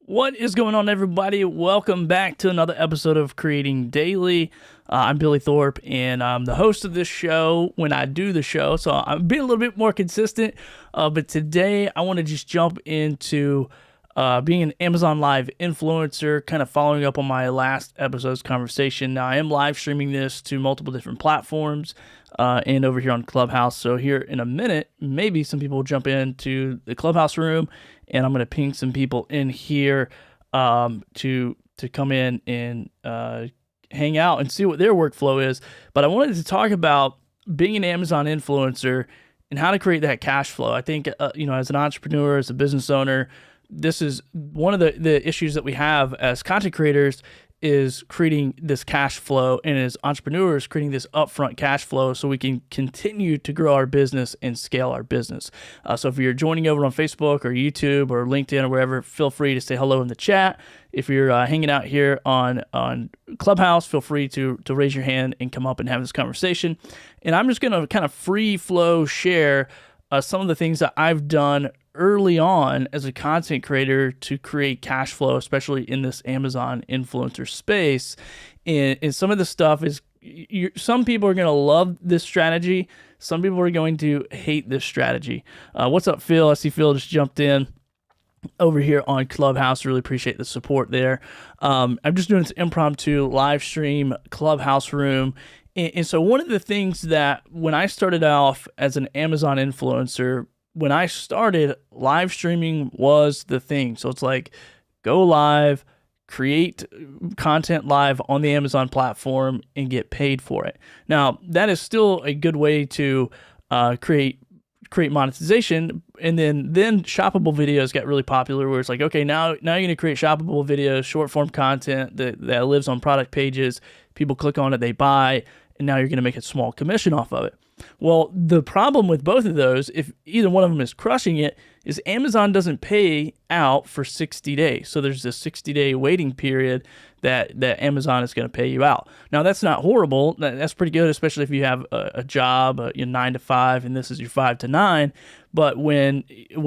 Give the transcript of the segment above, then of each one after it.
What is going on, everybody? Welcome back to another episode of Creating Daily. I'm Billy Thorpe, and I'm the host of this show when I do the show, so I'm being a little bit more consistent. But today, I want to just jump into being an Amazon Live influencer, kind of following up on my last episode's conversation. Now, I am live streaming this to multiple different platforms and over here on Clubhouse. So here in a minute, maybe some people will jump into the Clubhouse room, and I'm going to ping some people in here to come in and hang out and see what their workflow is. But I wanted to talk about being an Amazon influencer and how to create that cash flow. I think, as an entrepreneur, as a business owner, this is one of the issues that we have as content creators is creating this cash flow, and as entrepreneurs creating this upfront cash flow so we can continue to grow our business and scale our business. So if you're joining over on Facebook or YouTube or LinkedIn or wherever, feel free to say hello in the chat. If you're hanging out here on Clubhouse, feel free to raise your hand and come up and have this conversation. And I'm just going to kind of free flow share some of the things that I've done early on as a content creator to create cash flow, especially in this Amazon influencer space. And some of the stuff is, some people are going to love this strategy. Some people are going to hate this strategy. What's up, Phil? I see Phil just jumped in over here on Clubhouse. Really appreciate the support there. I'm just doing this impromptu live stream Clubhouse room. And so one of the things that when I started off as an Amazon influencer, when I started, live streaming was the thing. So it's like, go live, create content live on the Amazon platform, and get paid for it. Now, that is still a good way to create monetization. And then shoppable videos got really popular, where it's like, okay, now you're going to create shoppable videos, short form content that lives on product pages. People click on it, they buy, and now you're going to make a small commission off of it. Well, the problem with both of those, if either one of them is crushing it, is Amazon doesn't pay out for 60 days. So there's this 60-day waiting period that Amazon is going to pay you out. Now, that's not horrible. That's pretty good, especially if you have a job, 9 to 5, and this is your 5 to 9. But when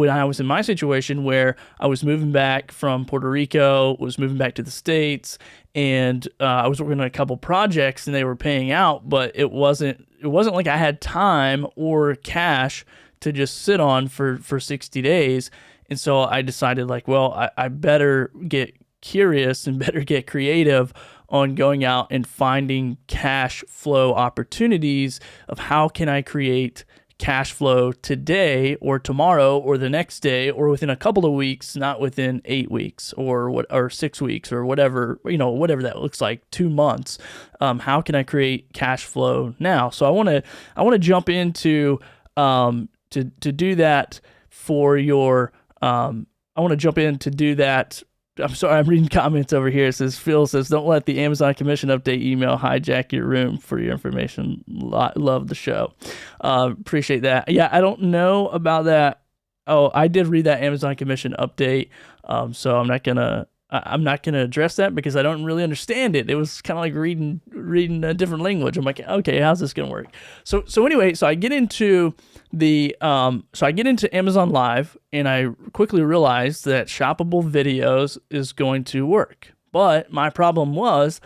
I was in my situation where I was moving back from Puerto Rico, was moving back to the States, and I was working on a couple projects and they were paying out, but it wasn't like I had time or cash to just sit on for 60 days. And so I decided, like, well, I better get curious and better get creative on going out and finding cash flow opportunities of how can I create cash flow today or tomorrow or the next day or within a couple of weeks, not within 8 weeks or 6 weeks or whatever, whatever that looks like, 2 months. How can I create cash flow now? So I want to jump into to do that for your. I want to jump in to do that. I'm sorry, I'm reading comments over here. It says, Phil says, don't let the Amazon commission update email hijack your room for your information. Love the show. Appreciate that. Yeah, I don't know about that. Oh, I did read that Amazon commission update. So I'm not gonna address that because I don't really understand it. It was kind of like reading a different language. I'm like, okay, how's this gonna work? So anyway, I get into Amazon Live, and I quickly realized that shoppable videos is going to work. But my problem was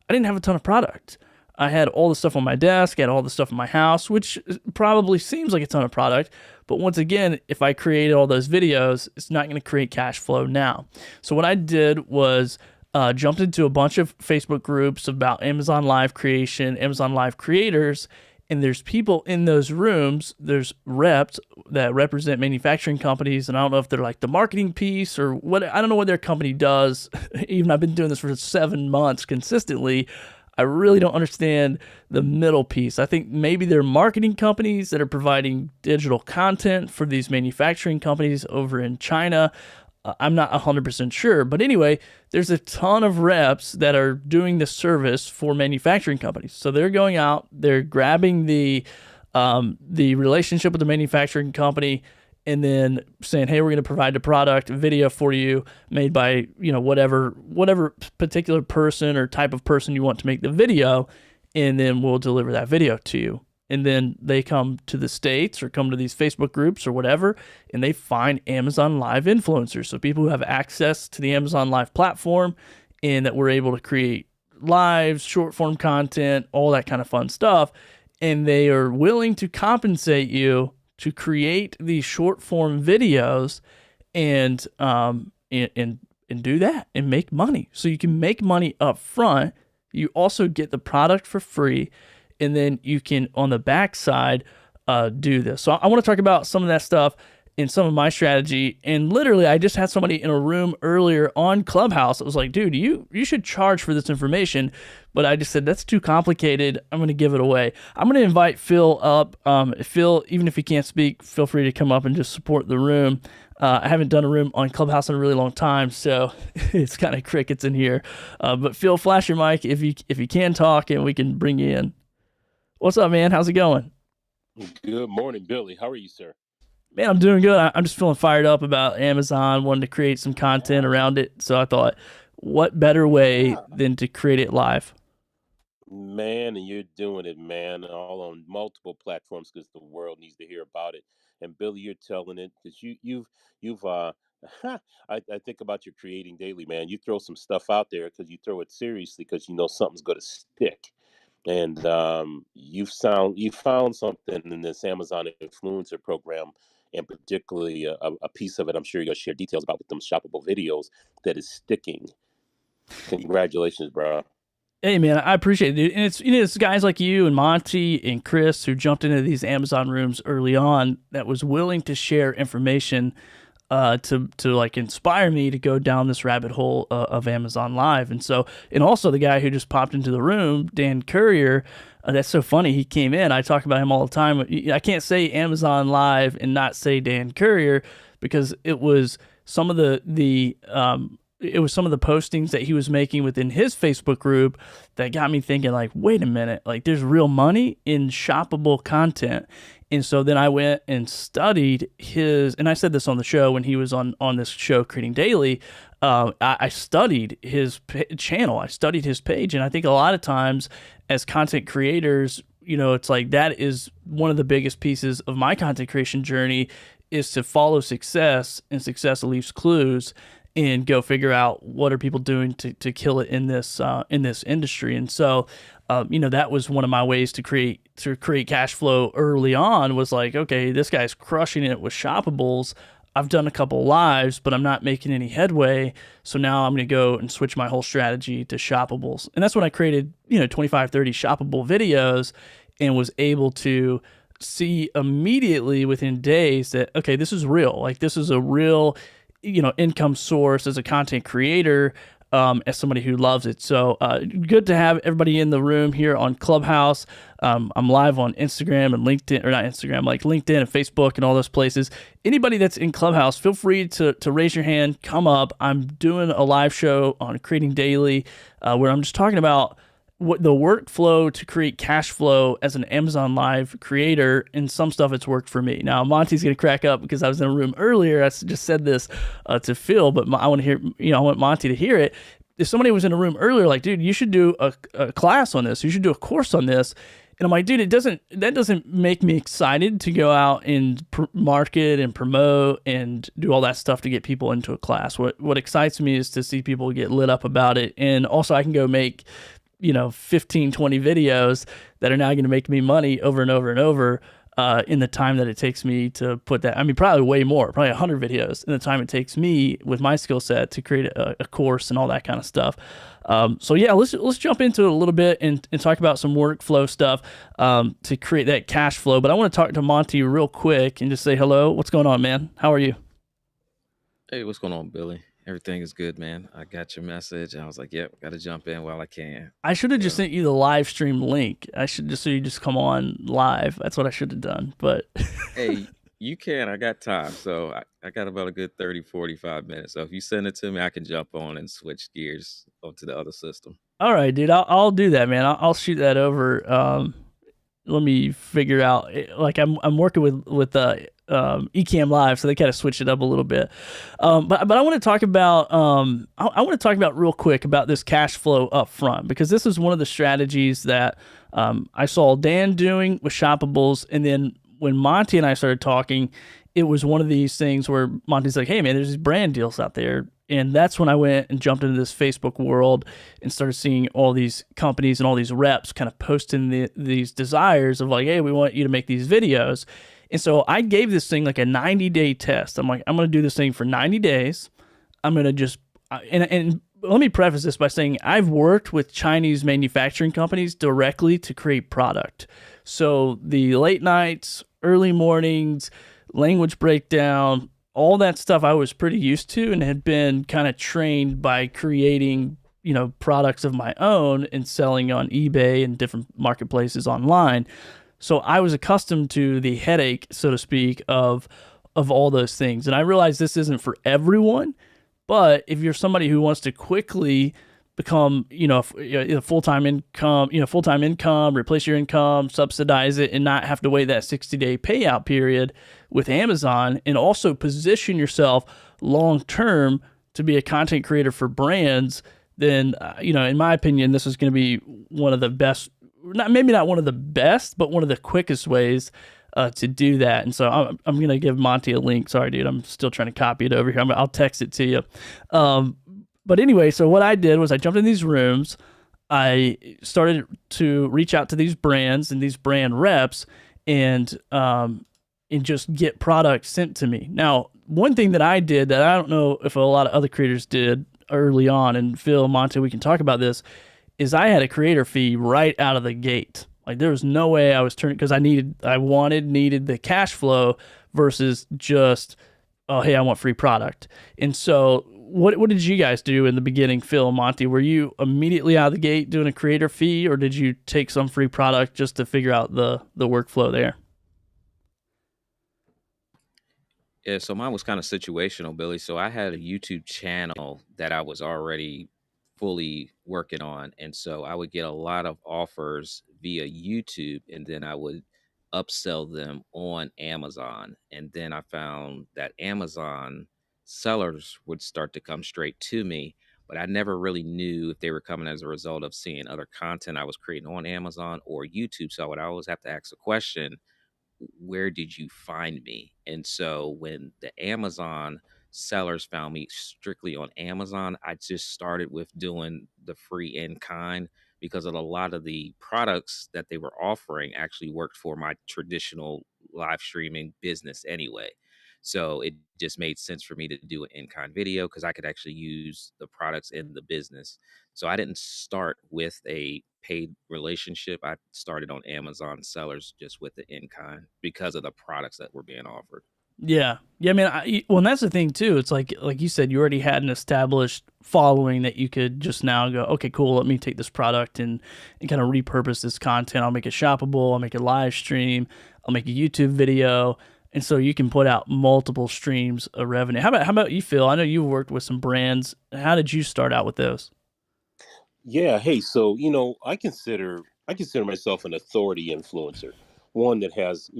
I didn't have a ton of product. I had all the stuff on my desk, I had all the stuff in my house, which probably seems like a ton of product. But once again, if I created all those videos, it's not going to create cash flow now. So what I did was jumped into a bunch of Facebook groups about Amazon Live creation, Amazon Live creators, and there's people in those rooms. There's reps that represent manufacturing companies, and I don't know if they're like the marketing piece or what. I don't know what their company does. Even I've been doing this for 7 months consistently. I really don't understand the middle piece. I think maybe they're marketing companies that are providing digital content for these manufacturing companies over in China. I'm not 100% sure. But anyway, there's a ton of reps that are doing this service for manufacturing companies. So they're going out, they're grabbing the relationship with the manufacturing company and then saying, hey, we're going to provide the product video for you made by, whatever particular person or type of person you want to make the video, and then we'll deliver that video to you. And then they come to the States or come to these Facebook groups or whatever, and they find Amazon Live influencers. So people who have access to the Amazon Live platform and that we're able to create lives, short form content, all that kind of fun stuff. And they are willing to compensate you to create these short form videos and do that and make money. So you can make money up front. You also get the product for free. And then you can, on the backside, do this. So I want to talk about some of that stuff and some of my strategy. And literally, I just had somebody in a room earlier on Clubhouse. I was like, dude, you should charge for this information. But I just said, that's too complicated. I'm going to give it away. I'm going to invite Phil up. Phil, even if you can't speak, feel free to come up and just support the room. I haven't done a room on Clubhouse in a really long time, so it's kind of crickets in here. But Phil, flash your mic if you can talk, and we can bring you in. What's up, man? How's it going? Good morning, Billy. How are you, sir? Man, I'm doing good. I'm just feeling fired up about Amazon, wanting to create some content around it. So I thought, what better way than to create it live? Man, and you're doing it, man, all on multiple platforms because the world needs to hear about it. And Billy, you're telling it because you've I think about your creating daily, man. You throw some stuff out there because you throw it seriously because you know something's going to stick. And you found something in this Amazon influencer program, and particularly a piece of it. I'm sure you'll share details about with them shoppable videos that is sticking. Congratulations, bro. Hey, man, I appreciate it, dude. And it's guys like you and Monty and Chris who jumped into these Amazon rooms early on that was willing to share information to like inspire me to go down this rabbit hole of Amazon Live. And also the guy who just popped into the room, Dan Courier, that's so funny. He came in. I talk about him all the time. I can't say Amazon Live and not say Dan Courier because it was some of the postings that he was making within his Facebook group that got me thinking, like, wait a minute, like there's real money in shoppable content. And so then I went and studied and I said this on the show when he was on this show, Creating Daily. I studied his channel. I studied his page. And I think a lot of times as content creators, it's like that is one of the biggest pieces of my content creation journey is to follow success, and success leaves clues, and go figure out what are people doing to kill it in this industry. And so, that was one of my ways to create cash flow early on, was like, okay, this guy's crushing it with shoppables. I've done a couple lives, but I'm not making any headway. So now I'm going to go and switch my whole strategy to shoppables. And that's when I created, 25, 30 shoppable videos and was able to see immediately within days that, okay, this is real. Like this is a real income source as a content creator, as somebody who loves it. So good to have everybody in the room here on Clubhouse. I'm live on Instagram and LinkedIn, or not Instagram, like LinkedIn and Facebook and all those places. Anybody that's in Clubhouse, feel free to raise your hand, come up. I'm doing a live show on Creating Daily where I'm just talking about what the workflow to create cash flow as an Amazon Live creator, and some stuff it's worked for me. Now Monty's gonna crack up because I was in a room earlier. I just said this to Phil, but I want to hear, I want Monty to hear it. If somebody was in a room earlier, like, dude, you should do a class on this. You should do a course on this. And I'm like, dude, that doesn't make me excited to go out and market and promote and do all that stuff to get people into a class. What excites me is to see people get lit up about it, and also I can go make 15, 20 videos that are now going to make me money over and over and over in the time that it takes me to put that. I mean, probably way more, probably 100 videos in the time it takes me with my skill set to create a course and all that kind of stuff. So yeah, let's jump into it a little bit and talk about some workflow stuff to create that cash flow. But I want to talk to Monty real quick and just say hello. What's going on, man? How are you? Hey, what's going on, Billy? Everything is good, man. I got your message. I was like, yep, got to jump in while I can. I should have just So, sent you the live stream link. I should just so you just come on live. That's what I should have done. But hey, you can. I got time. So, I got about a good 30, 45 minutes. So, if you send it to me, I can jump on and switch gears onto the other system. all right, dude, I'll do that, man. I'll shoot that over. Let me figure out. Like I'm working with Ecamm Live, so they kind of switched it up a little bit. But I want to talk about I want to talk about real quick about this cash flow up front, because this is one of the strategies that I saw Dan doing with Shoppables, and then when Monty and I started talking, it was one of these things where Monty's like, "Hey, man, there's these brand deals out there." And that's when I went and jumped into this Facebook world and started seeing all these companies and all these reps kind of posting these desires of like, hey, we want you to make these videos. And so I gave this thing like a 90-day test. I'm like, I'm going to do this thing for 90 days. I'm going to just, and let me preface this by saying I've worked with Chinese manufacturing companies directly to create product. So the late nights, early mornings, language breakdown, all that stuff I was pretty used to and had been kind of trained by creating, products of my own and selling on eBay and different marketplaces online. So I was accustomed to the headache, so to speak, of all those things. And I realized this isn't for everyone, but if you're somebody who wants to quickly become, full-time income, replace your income, subsidize it, and not have to wait that 60-day payout period with Amazon, and also position yourself long-term to be a content creator for brands, then, in my opinion, this is going to be one of the best, maybe not one of the best, but one of the quickest ways to do that. And so I'm going to give Monty a link. Sorry, dude, I'm still trying to copy it over here. I'll text it to you. But anyway, so what I did was I jumped in these rooms. I started to reach out to these brands and these brand reps, and just get products sent to me. Now, one thing that I did that I don't know if a lot of other creators did early on, and Phil, Monte, we can talk about this, is I had a creator fee right out of the gate. Like there was no way I was turning, because needed the cash flow versus just, oh, hey, I want free product. And so what did you guys do in the beginning, Phil and Monty? Were you immediately out of the gate doing a creator fee, or did you take some free product just to figure out the workflow there? Yeah, so mine was kind of situational, Billy. So, I had a YouTube channel that I was already fully working on. And so, I would get a lot of offers via YouTube, and then I would upsell them on Amazon. And then I found that Amazon sellers would start to come straight to me, but I never really knew if they were coming as a result of seeing other content I was creating on Amazon or YouTube. So, I would always have to ask the question, where did you find me? And so when the Amazon sellers found me strictly on Amazon, I just started with doing the free in kind, because of a lot of the products that they were offering actually worked for my traditional live streaming business anyway. So it just made sense for me to do an in kind video because I could actually use the products in the business. So I didn't start with a paid relationship. I started on Amazon sellers just with the in kind because of the products that were being offered. Yeah, yeah, man. Well, and that's the thing too. It's like you said, you already had an established following that you could just now go, okay, cool. Let me take this product and kind of repurpose this content. I'll make it shoppable. I'll make a live stream. I'll make a YouTube video, and so you can put out multiple streams of revenue. How about you, Phil? I know you've worked with some brands. How did you start out with those? Yeah, hey, so I consider myself an authority influencer, one that has,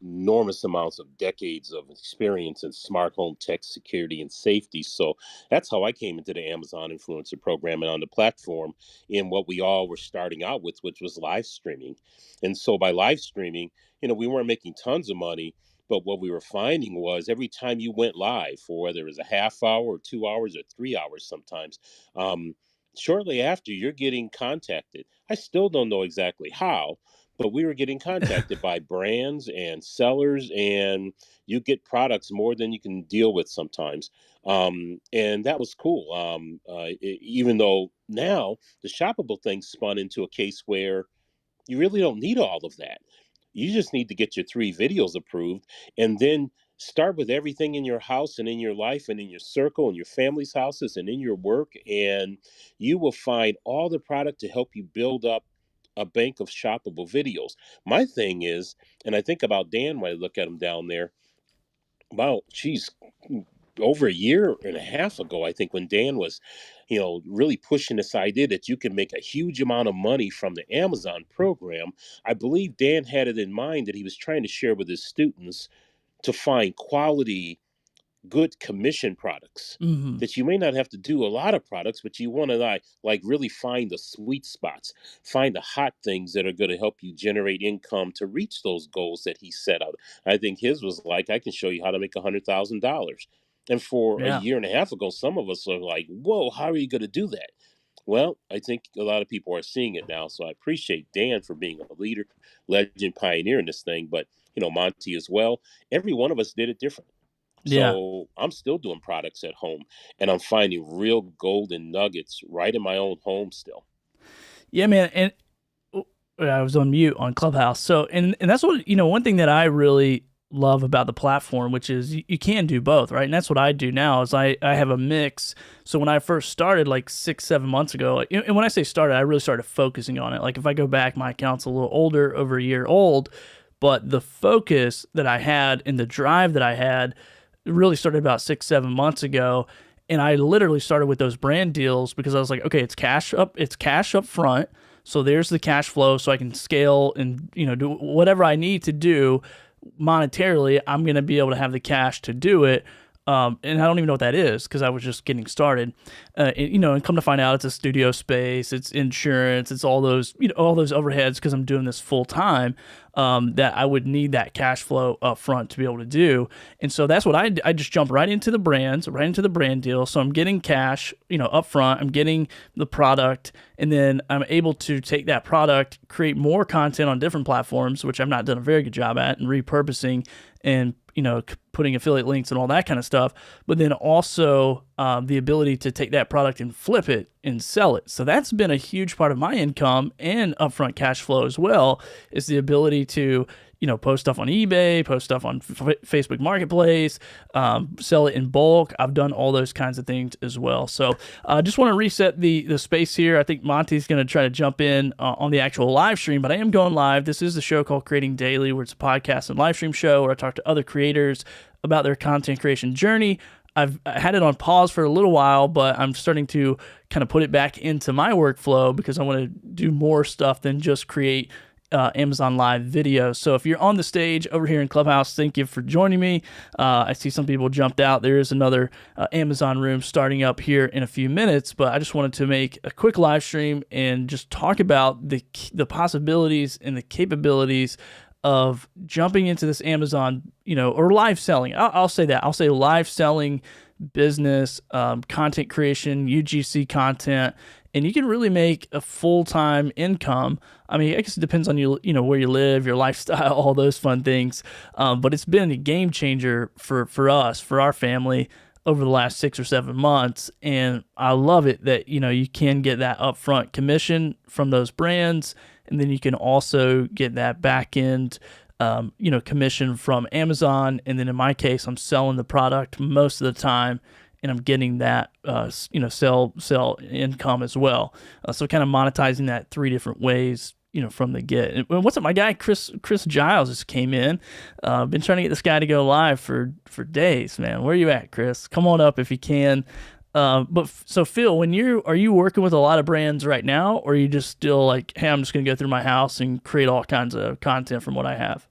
enormous amounts of decades of experience in smart home tech security and safety. So that's how I came into the Amazon influencer program and on the platform in what we all were starting out with, which was live streaming. And so by live streaming, we weren't making tons of money, but what we were finding was every time you went live, for whether it was a half hour or 2 hours or 3 hours sometimes, um, shortly after you're getting contacted. I still don't know exactly how, but we were getting contacted by brands and sellers, and you get products more than you can deal with sometimes. And that was cool. Even though now the shoppable thing spun into a case where you really don't need all of that. You just need to get your 3 videos approved, and then start with everything in your house and in your life and in your circle and your family's houses and in your work. And you will find all the product to help you build up a bank of shoppable videos. My thing is, and I think about Dan when I look at him down there, about, geez, over a year and a half ago, I think, when Dan was, really pushing this idea that you can make a huge amount of money from the Amazon program. I believe Dan had it in mind that he was trying to share with his students to find quality, good commission products Hmm. that you may not have to do a lot of products, but you want to like really find the sweet spots, find the hot things that are going to help you generate income to reach those goals that he set out. I think his was like, I can show you how to make $100,000. And for a Yeah. year and a half ago, some of us are like, whoa, how are you going to do that? Well, I think a lot of people are seeing it now. So I appreciate Dan for being a leader, legend, pioneer in this thing, but Monty as well. Every one of us did it different. Yeah. So I'm still doing products at home, and I'm finding real golden nuggets right in my own home still. Yeah, man. And I was on mute on Clubhouse. So, and that's what, one thing that I really love about the platform, which is you can do both, right? And that's what I do now is I have a mix. So when I first started like 6, 7 months ago, and when I say started, I really started focusing on it. Like if I go back, my account's a little older, over a year old, but the focus that I had and the drive that I had really started about 6, 7 months ago. And I literally started with those brand deals because I was like, okay, it's cash up front. So there's the cash flow so I can scale and, do whatever I need to do monetarily. I'm going to be able to have the cash to do it. And I don't even know what that is because I was just getting started. And come to find out, it's a studio space, it's insurance, it's all those, all those overheads because I'm doing this full time. That I would need that cash flow up front to be able to do. And so that's what I just jump right into the brands, right into the brand deal. So I'm getting cash, up front, I'm getting the product, and then I'm able to take that product, create more content on different platforms, which I've not done a very good job at, and repurposing and putting affiliate links and all that kind of stuff, but then also the ability to take that product and flip it and sell it. So that's been a huge part of my income and upfront cash flow as well, is the ability to post stuff on eBay, post stuff on Facebook Marketplace, sell it in bulk. I've done all those kinds of things as well. So I just want to reset the space here. I think Monty's going to try to jump in on the actual live stream, but I am going live. This is the show called Creating Daily, where it's a podcast and live stream show where I talk to other creators about their content creation journey. I had it on pause for a little while, but I'm starting to kind of put it back into my workflow because I want to do more stuff than just create Amazon Live videos. So if you're on the stage over here in Clubhouse, thank you for joining me. I see some people jumped out. There is another Amazon room starting up here in a few minutes, but I just wanted to make a quick live stream and just talk about the possibilities and the capabilities of jumping into this Amazon, or live selling. I'll say that. I'll say live selling business, content creation, UGC content, and you can really make a full-time income. I mean, I guess it depends on you, where you live, your lifestyle, all those fun things. But it's been a game changer for us, for our family over the last 6 or 7 months. And I love it that, you can get that upfront commission from those brands. And then you can also get that back end, commission from Amazon. And then in my case, I'm selling the product most of the time, and I'm getting that, sell income as well. So kind of monetizing that 3 different ways, from the get. And what's up, my guy Chris Giles just came in. Been trying to get this guy to go live for days, man. Where are you at, Chris? Come on up if you can. So Phil, are you working with a lot of brands right now, or are you just still like, hey, I'm just gonna go through my house and create all kinds of content from what I have?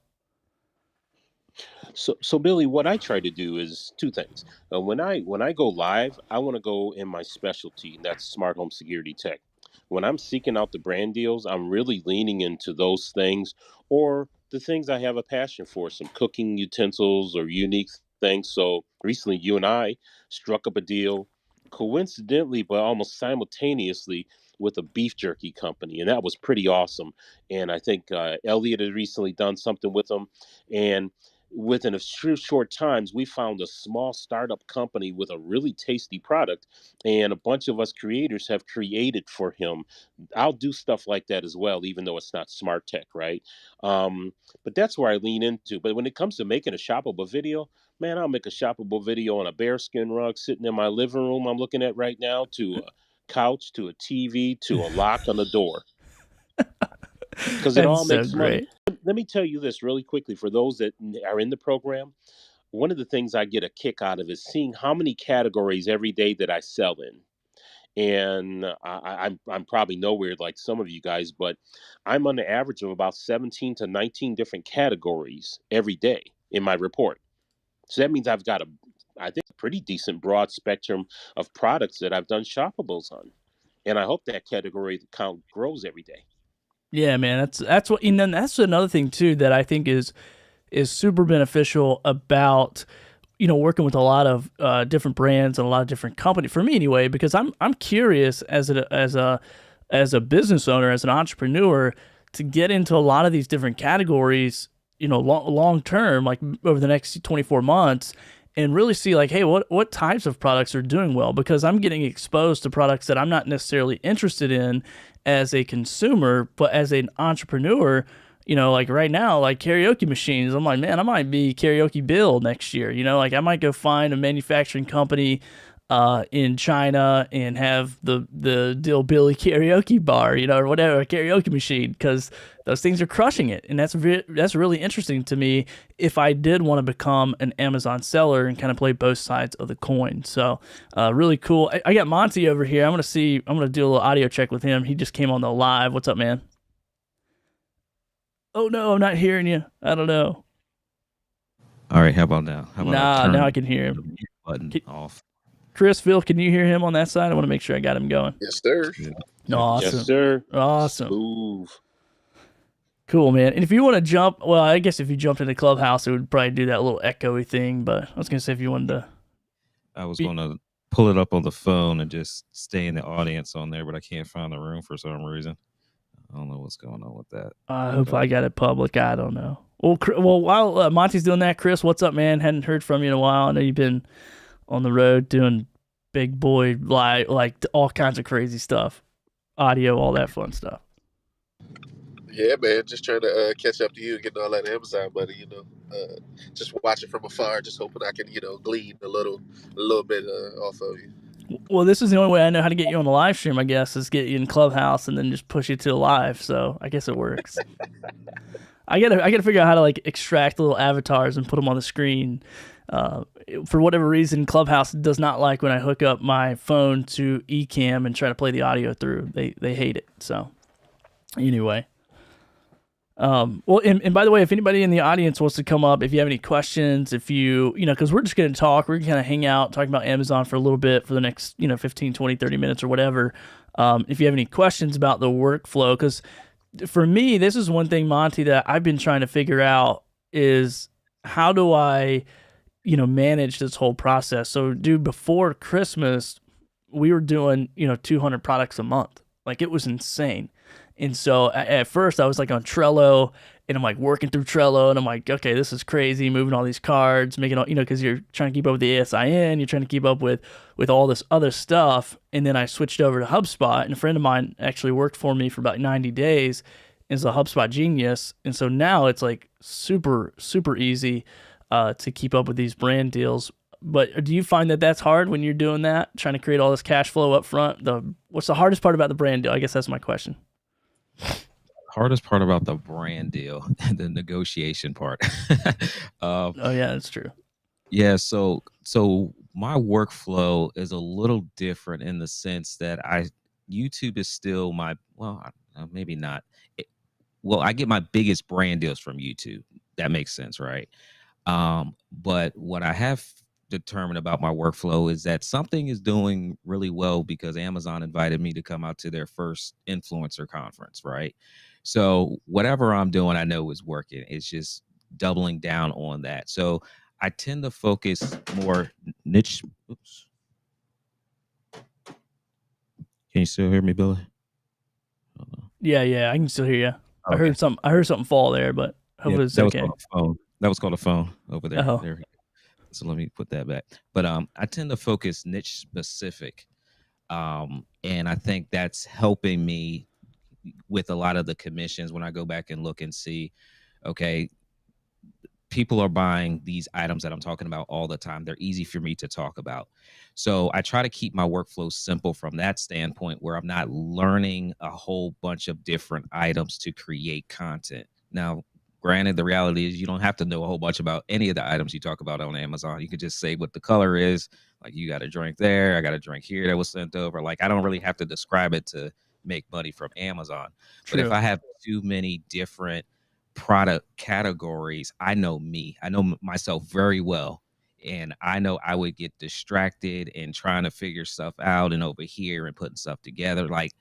So Billy, what I try to do is 2 things. When I go live, I want to go in my specialty, and that's smart home security tech. When I'm seeking out the brand deals, I'm really leaning into those things, or the things I have a passion for, some cooking utensils or unique things. So recently, you and I struck up a deal coincidentally, but almost simultaneously, with a beef jerky company, and that was pretty awesome. And I think Elliot had recently done something with them, and within a short times, we found a small startup company with a really tasty product, and a bunch of us creators have created for him. I'll do stuff like that as well, even though it's not smart tech, right? Um, but that's where I lean into. But when it comes to making a shoppable video, man, I'll make a shoppable video on a bearskin rug sitting in my living room I'm looking at right now, to a couch, to a TV, to a lock on the door, because it That's all so makes money. great. Let me tell you this really quickly for those that are in the program. One of the things I get a kick out of is seeing how many categories every day that I sell in. And I'm probably nowhere like some of you guys, but I'm on the average of about 17 to 19 different categories every day in my report. So that means I've got I think, a pretty decent broad spectrum of products that I've done shoppables on. And I hope that category count grows every day. Yeah, man. That's what, and then that's another thing too that I think is super beneficial about working with a lot of different brands and a lot of different companies for me anyway, because I'm curious as a business owner, as an entrepreneur, to get into a lot of these different categories, long term, like over the next 24 months, and really see like, hey, what types of products are doing well, because I'm getting exposed to products that I'm not necessarily interested in as a consumer, but as an entrepreneur. Like right now, like karaoke machines, I'm like, man, I might be Karaoke Bill next year. Like I might go find a manufacturing company in China and have the Dill Billy karaoke bar, or whatever, a karaoke machine, because those things are crushing it, and that's really interesting to me if I did want to become an Amazon seller and kind of play both sides of the coin. So really cool. I got Monty over here. I'm gonna do a little audio check with him. He just came on the live. What's up, man? Oh no, I'm not hearing you. I don't know. All right, how about now? How about I Now I turn can hear the him. mute button off? Chris, Phil, can you hear him on that side? I want to make sure I got him going. Yes, sir. Good. Yes, Awesome. sir. Awesome. Smooth. Cool, man. And if you want to jump, well, I guess if you jumped into Clubhouse, it would probably do that little echoey thing. But I was going to say if you wanted to. I was going to pull it up on the phone and just stay in the audience on there, but I can't find the room for some reason. I don't know what's going on with that. I hope I got it public. I don't know. Well, while Monty's doing that, Chris, what's up, man? Hadn't heard from you in a while. I know you've been on the road doing big boy, like all kinds of crazy stuff, audio, all that fun stuff. Yeah, man. Just trying to catch up to you and getting all that Amazon money. Just watching from afar, just hoping I can, glean a little bit off of you. Well, this is the only way I know how to get you on the live stream, I guess, is get you in Clubhouse and then just push you to live. So I guess it works. I gotta figure out how to like extract little avatars and put them on the screen. For whatever reason, Clubhouse does not like when I hook up my phone to Ecamm and try to play the audio through. They hate it. So anyway. Well, and by the way, if anybody in the audience wants to come up, if you have any questions, if because we're just going to talk, we're going to kind of hang out, talking about Amazon for a little bit for the next, 15, 20, 30 minutes or whatever. If you have any questions about the workflow, because for me, this is one thing, Monty, that I've been trying to figure out is how do I, manage this whole process? So, dude, before Christmas, we were doing, 200 products a month. Like, it was insane. And so at first I was like on Trello, and I'm like working through Trello, and I'm like, okay, this is crazy, moving all these cards, making all, because you're trying to keep up with the ASIN, you're trying to keep up with all this other stuff. And then I switched over to HubSpot, and a friend of mine actually worked for me for about 90 days as a HubSpot genius. And so now it's like super, super easy to keep up with these brand deals. But do you find that that's hard when you're doing that, trying to create all this cash flow up front? What's the hardest part about the brand deal? I guess that's my question. Hardest part about the brand deal, the negotiation part. Oh yeah, that's true. Yeah, so my workflow is a little different in the sense that YouTube is still maybe not. I get my biggest brand deals from YouTube. That makes sense, right? But what I have determined about my workflow is that something is doing really well because Amazon invited me to come out to their first influencer conference, right? So whatever I'm doing, I know is working. It's just doubling down on that. So I tend to focus more niche. Oops. Can you still hear me, Billy? Hold on. Yeah, I can still hear you. I Okay. heard something fall there, but Yeah, hopefully it's that was okay. called a phone. That was called a phone over there. Oh, There. So let me put that back. But I tend to focus niche specific, and I think that's helping me with a lot of the commissions when I go back and look and see, okay, people are buying these items that I'm talking about all the time. They're easy for me to talk about. So I try to keep my workflow simple from that standpoint where I'm not learning a whole bunch of different items to create content. Now, granted, the reality is you don't have to know a whole bunch about any of the items you talk about on Amazon. You can just say what the color is. Like, you got a drink there, I got a drink here that was sent over. Like, I don't really have to describe it to make money from Amazon. But if true. I have too many different product categories, I know me. I know myself very well. And I know I would get distracted and trying to figure stuff out and over here and putting stuff together. Like,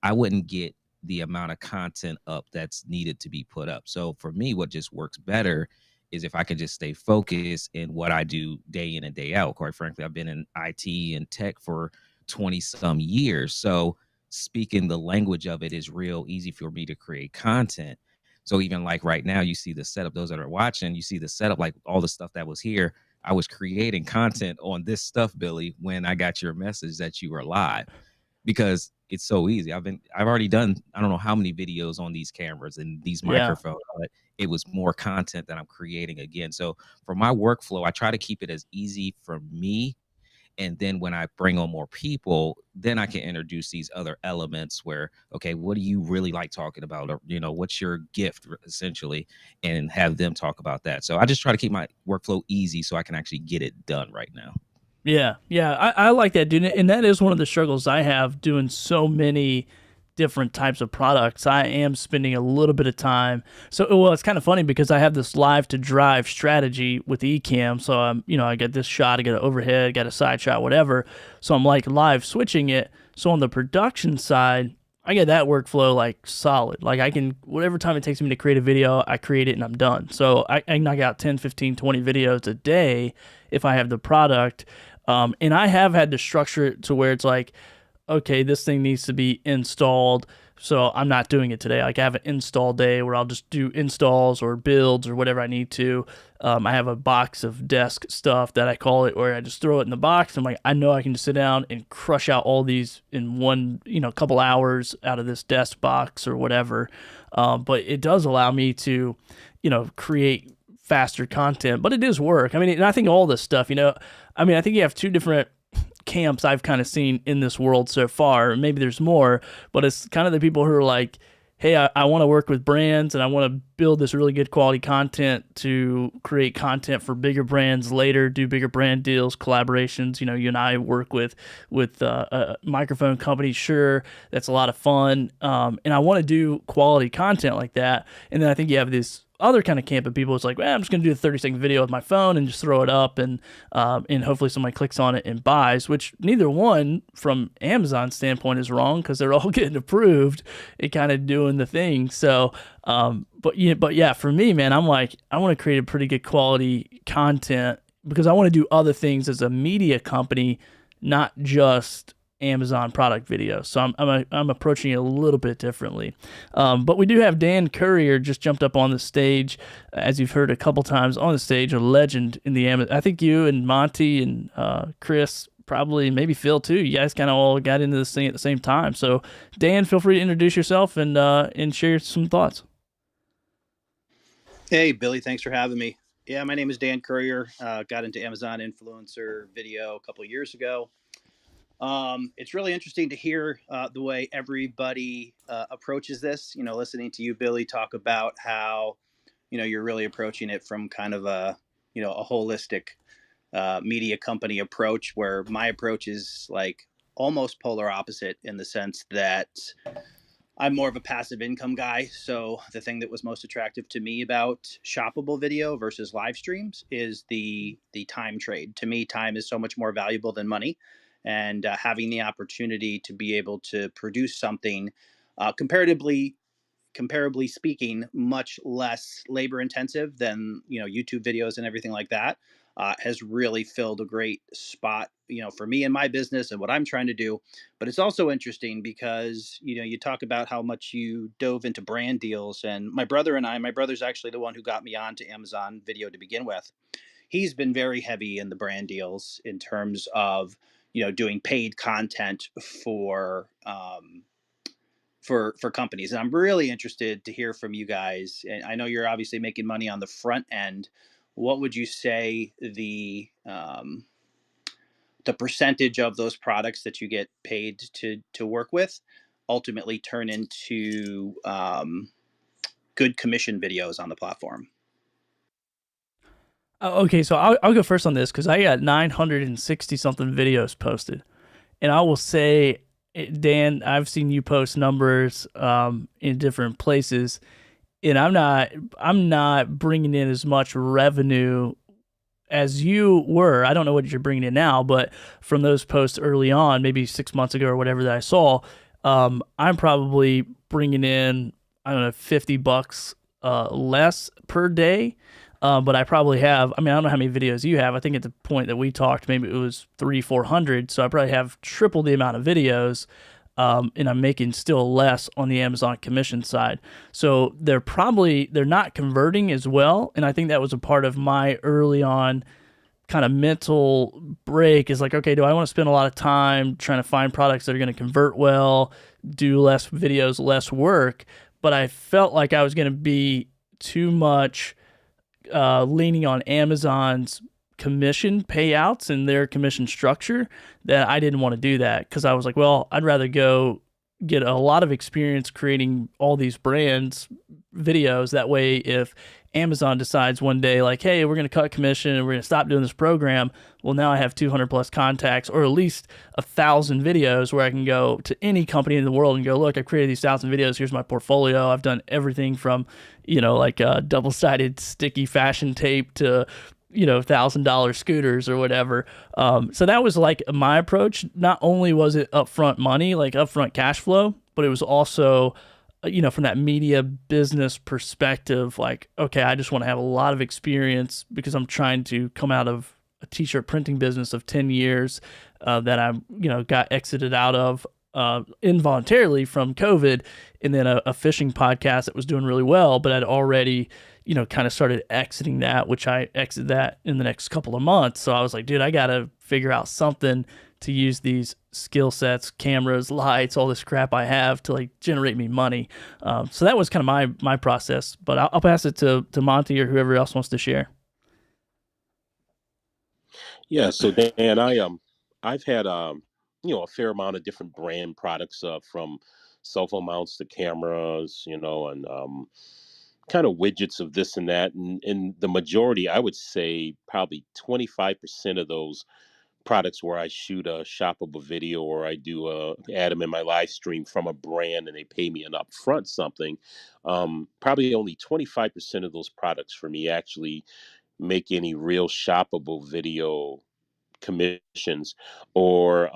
I wouldn't get the amount of content up that's needed to be put up. So for me, what just works better is if I can just stay focused in what I do day in and day out. Quite frankly, I've been in IT and tech for 20 some years. So speaking the language of it is real easy for me to create content. So even like right now, you see the setup, those that are watching, you see the setup, like all the stuff that was here. I was creating content on this stuff, Billy, when I got your message that you were live because it's so easy. I've already done, I don't know how many videos on these cameras and these Yeah. microphones, but it was more content that I'm creating again. So for my workflow, I try to keep it as easy for me, and then when I bring on more people, then I can introduce these other elements where, okay, what do you really like talking about? Or, what's your gift essentially, and have them talk about that. So I just try to keep my workflow easy so I can actually get it done right now. Yeah, I like that, dude. And that is one of the struggles I have doing so many different types of products. I am spending a little bit of time. So, well, it's kind of funny because I have this live to drive strategy with Ecamm. So I get this shot, I get an overhead, got a side shot, whatever. So I'm like live switching it. So on the production side, I get that workflow like solid. Like I can, whatever time it takes me to create a video, I create it and I'm done. So I knock out 10, 15, 20 videos a day if I have the product. And I have had to structure it to where it's like, okay, this thing needs to be installed. So I'm not doing it today. Like I have an install day where I'll just do installs or builds or whatever I need to. I have a box of desk stuff that I call it, where I just throw it in the box. I'm like, I know I can just sit down and crush out all these in one, couple hours out of this desk box or whatever. But it does allow me to, create faster content. But it is work. I mean, and I think all this stuff, I think you have two different camps I've kind of seen in this world so far. Maybe there's more, but it's kind of the people who are like, hey, I want to work with brands and I want to build this really good quality content to create content for bigger brands later, do bigger brand deals, collaborations. You and I work with microphone companies. Sure, that's a lot of fun. And I want to do quality content like that. And then I think you have this other kind of camp of people. It's like, well, I'm just going to do a 30-second video with my phone and just throw it up, and hopefully somebody clicks on it and buys, which neither one from Amazon's standpoint is wrong because they're all getting approved and kind of doing the thing. So, but yeah, for me, man, I'm like, I want to create a pretty good quality content because I want to do other things as a media company, not just Amazon product videos. So I'm approaching it a little bit differently. But we do have Dan Courier just jumped up on the stage, as you've heard a couple times on the stage, a legend in the Amazon. I think you and Monty and Chris, probably maybe Phil too. You guys kind of all got into this thing at the same time. So Dan, feel free to introduce yourself and share some thoughts. Hey, Billy, thanks for having me. Yeah, my name is Dan Courier. Got into Amazon influencer video a couple of years ago. It's really interesting to hear the way everybody approaches this. Listening to you, Billy, talk about how you're really approaching it from kind of a holistic media company approach, where my approach is like almost polar opposite in the sense that I'm more of a passive income guy. So the thing that was most attractive to me about shoppable video versus live streams is the time trade. To me, time is so much more valuable than money, and having the opportunity to be able to produce something comparatively speaking, much less labor intensive than YouTube videos and everything like that. has really filled a great spot, for me and my business and what I'm trying to do. But it's also interesting because, you talk about how much you dove into brand deals. And my brother's actually the one who got me onto Amazon Video to begin with. He's been very heavy in the brand deals in terms of, doing paid content for companies. And I'm really interested to hear from you guys. And I know you're obviously making money on the front end. What would you say the percentage of those products that you get paid to work with ultimately turn into good commission videos on the platform? Okay, so I'll go first on this because I got 960 something videos posted, and I will say, Dan, I've seen you post numbers in different places, and I'm not bringing in as much revenue as you were. I don't know what you're bringing in now, but from those posts early on, maybe 6 months ago or whatever that I saw, I'm probably bringing in, I don't know, $50 less per day. But I probably have, I don't know how many videos you have. I think at the point that we talked, maybe it was 300-400. So I probably have triple the amount of videos. And I'm making still less on the Amazon commission side. So they're not converting as well. And I think that was a part of my early on kind of mental break is like, okay, do I want to spend a lot of time trying to find products that are going to convert well, do less videos, less work? But I felt like I was going to be too much leaning on Amazon's commission payouts and their commission structure, that I didn't want to do that because I was like, well, I'd rather go get a lot of experience creating all these brands videos. That way, if Amazon decides one day like, hey, we're going to cut commission and we're going to stop doing this program, well, now I have 200 plus contacts or at least 1,000 videos where I can go to any company in the world and go, look, I've created these 1,000 videos. Here's my portfolio. I've done everything from, like double-sided sticky fashion tape to, $1,000 scooters or whatever. So that was like my approach. Not only was it upfront money, like upfront cash flow, but it was also, from that media business perspective, like, okay, I just want to have a lot of experience because I'm trying to come out of a t-shirt printing business of 10 years that I, got exited out of involuntarily from COVID, and then a fishing podcast that was doing really well, but I'd already, kind of started exiting that, which I exited that in the next couple of months. So I was like, dude, I got to figure out something to use these skill sets, cameras, lights, all this crap I have to like generate me money. So that was kind of my process, but I'll pass it to Monty or whoever else wants to share. Yeah, so Dan, I've had a fair amount of different brand products from cell phone mounts to cameras, and kind of widgets of this and that, and the majority, I would say, probably 25% of those products where I shoot a shoppable video or I do add them in my live stream from a brand and they pay me an upfront something. Probably only 25% of those products for me actually make any real shoppable video commissions or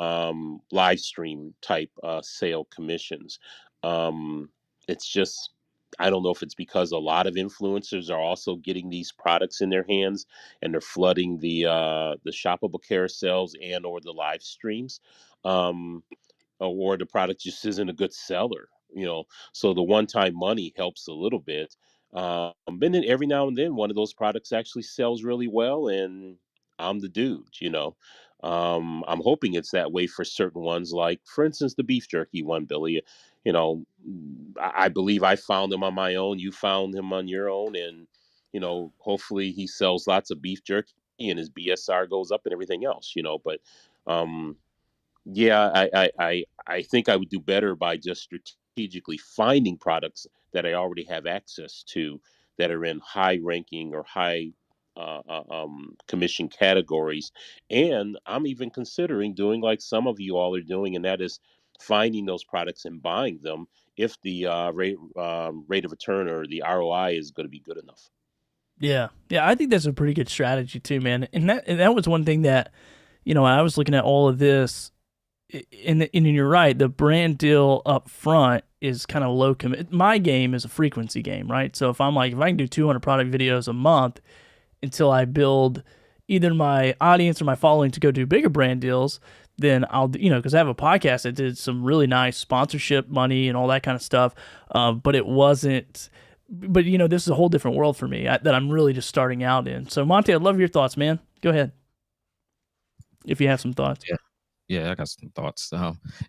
live stream type sale commissions. Um, it's just, I don't know if it's because a lot of influencers are also getting these products in their hands and they're flooding the shoppable carousels and or the live streams. Um, or the product just isn't a good seller, So the one-time money helps a little bit. And then every now and then, one of those products actually sells really well, and I'm the dude. I'm hoping it's that way for certain ones, like, for instance, the beef jerky one, Billy. I believe I found him on my own. You found him on your own, and hopefully he sells lots of beef jerky and his BSR goes up and everything else. But um, yeah, I think I would do better by just strategically finding products that I already have access to that are in high ranking or high commission categories. And I'm even considering doing like some of you all are doing, and that is finding those products and buying them if the rate of return or the ROI is going to be good enough. Yeah, I think that's a pretty good strategy too, man. And that was one thing that, when I was looking at all of this, and you're right, the brand deal up front is kind of low commit. My game is a frequency game, right? So if I can do 200 product videos a month until I build, either my audience or my following to go do bigger brand deals, then I'll, because I have a podcast that did some really nice sponsorship money and all that kind of stuff. But it wasn't, but this is a whole different world for me that I'm really just starting out in. So Monty, I'd love your thoughts, man. Go ahead, if you have some thoughts. Yeah, I got some thoughts.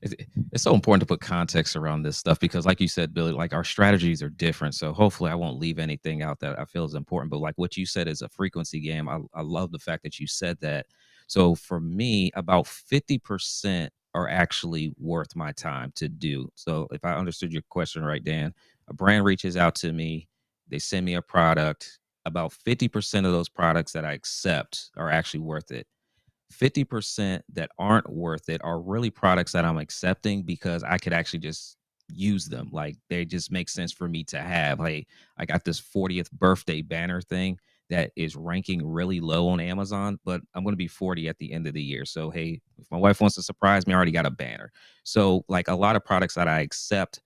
It's so important to put context around this stuff because, like you said, Billy, like our strategies are different. So hopefully, I won't leave anything out that I feel is important. But like what you said is a frequency game. I love the fact that you said that. So for me, about 50% are actually worth my time to do. So if I understood your question right, Dan, a brand reaches out to me, they send me a product. About 50% of those products that I accept are actually worth it. 50% that aren't worth it are really products that I'm accepting because I could actually just use them. Like they just make sense for me to have. Like I got this 40th birthday banner thing that is ranking really low on Amazon, but I'm going to be 40 at the end of the year. So, hey, if my wife wants to surprise me, I already got a banner. So like a lot of products that I accept,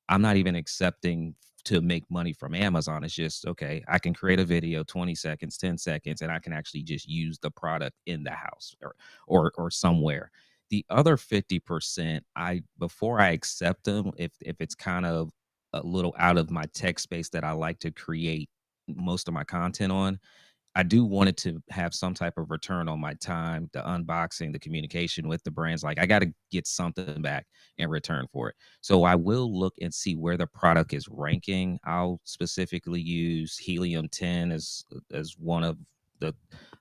I'm not even accepting to make money from Amazon. It's just, okay, I can create a video, 20 seconds, 10 seconds, and I can actually just use the product in the house or somewhere. The other 50%, before I accept them, if it's kind of a little out of my tech space that I like to create most of my content on, I do want it to have some type of return on my time, the unboxing, the communication with the brands. Like I got to get something back in return for it. So I will look and see where the product is ranking. I'll specifically use Helium 10 as one of the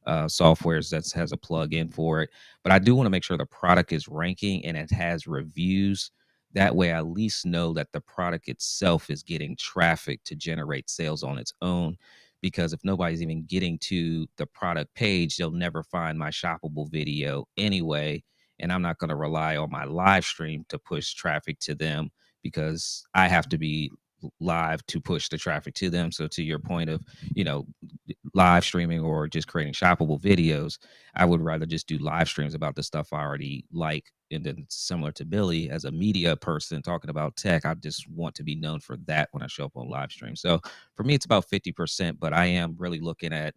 softwares that has a plug-in for it. But I do want to make sure the product is ranking and it has reviews. That way I at least know that the product itself is getting traffic to generate sales on its own, because if nobody's even getting to the product page, they'll never find my shoppable video anyway. And I'm not going to rely on my live stream to push traffic to them because I have to be live to push the traffic to them. So to your point of, live streaming or just creating shoppable videos, I would rather just do live streams about the stuff I already like. And then similar to Billy, as a media person talking about tech, I just want to be known for that when I show up on live stream. So for me, it's about 50%, but I am really looking at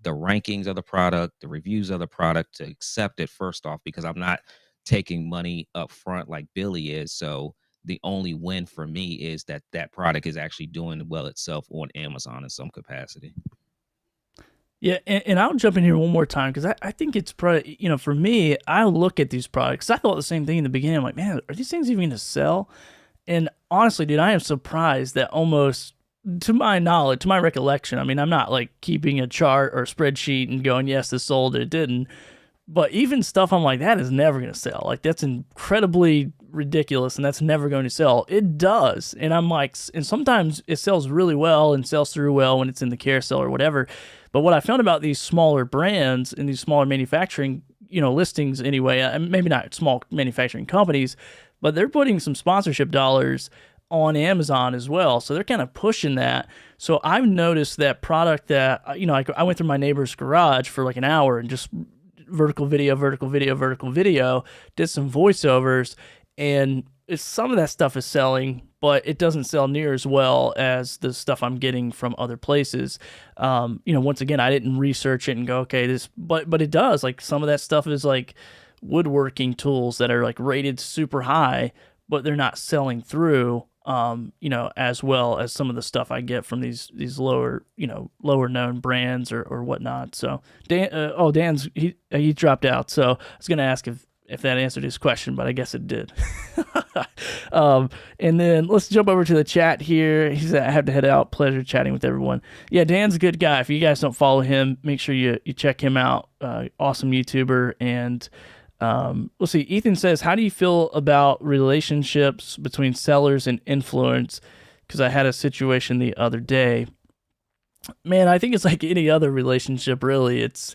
the rankings of the product, the reviews of the product to accept it first off, because I'm not taking money up front like Billy is. So the only win for me is that that product is actually doing well itself on Amazon in some capacity. Yeah, and I'll jump in here one more time because I think it's probably, for me, I look at these products. I thought the same thing in the beginning. I'm like, man, are these things even going to sell? And honestly, dude, I am surprised that almost, to my knowledge, to my recollection, I mean, I'm not like keeping a chart or a spreadsheet and going, yes, this sold, it didn't. But even stuff I'm like, that is never going to sell. Like, that's incredibly ridiculous and that's never going to sell. It does. And I'm like, and sometimes it sells really well and sells through well when it's in the carousel or whatever. But what I found about these smaller brands and these smaller manufacturing, listings anyway, maybe not small manufacturing companies, but they're putting some sponsorship dollars on Amazon as well. So they're kind of pushing that. So I've noticed that product that, I went through my neighbor's garage for like an hour and just vertical video, did some voiceovers, and some of that stuff is selling, but it doesn't sell near as well as the stuff I'm getting from other places. Once again, I didn't research it and go, okay, but it does. Like some of that stuff is like woodworking tools that are like rated super high, but they're not selling through, as well as some of the stuff I get from these lower known brands or whatnot. So Dan's he dropped out. So I was gonna ask if that answered his question, but I guess it did. And then let's jump over to the chat here. He said, I have to head out. Pleasure chatting with everyone. Yeah, Dan's a good guy. If you guys don't follow him, make sure you check him out. Awesome YouTuber. And let's see. Ethan says, how do you feel about relationships between sellers and influence? Because I had a situation the other day. Man, I think it's like any other relationship, really. It's,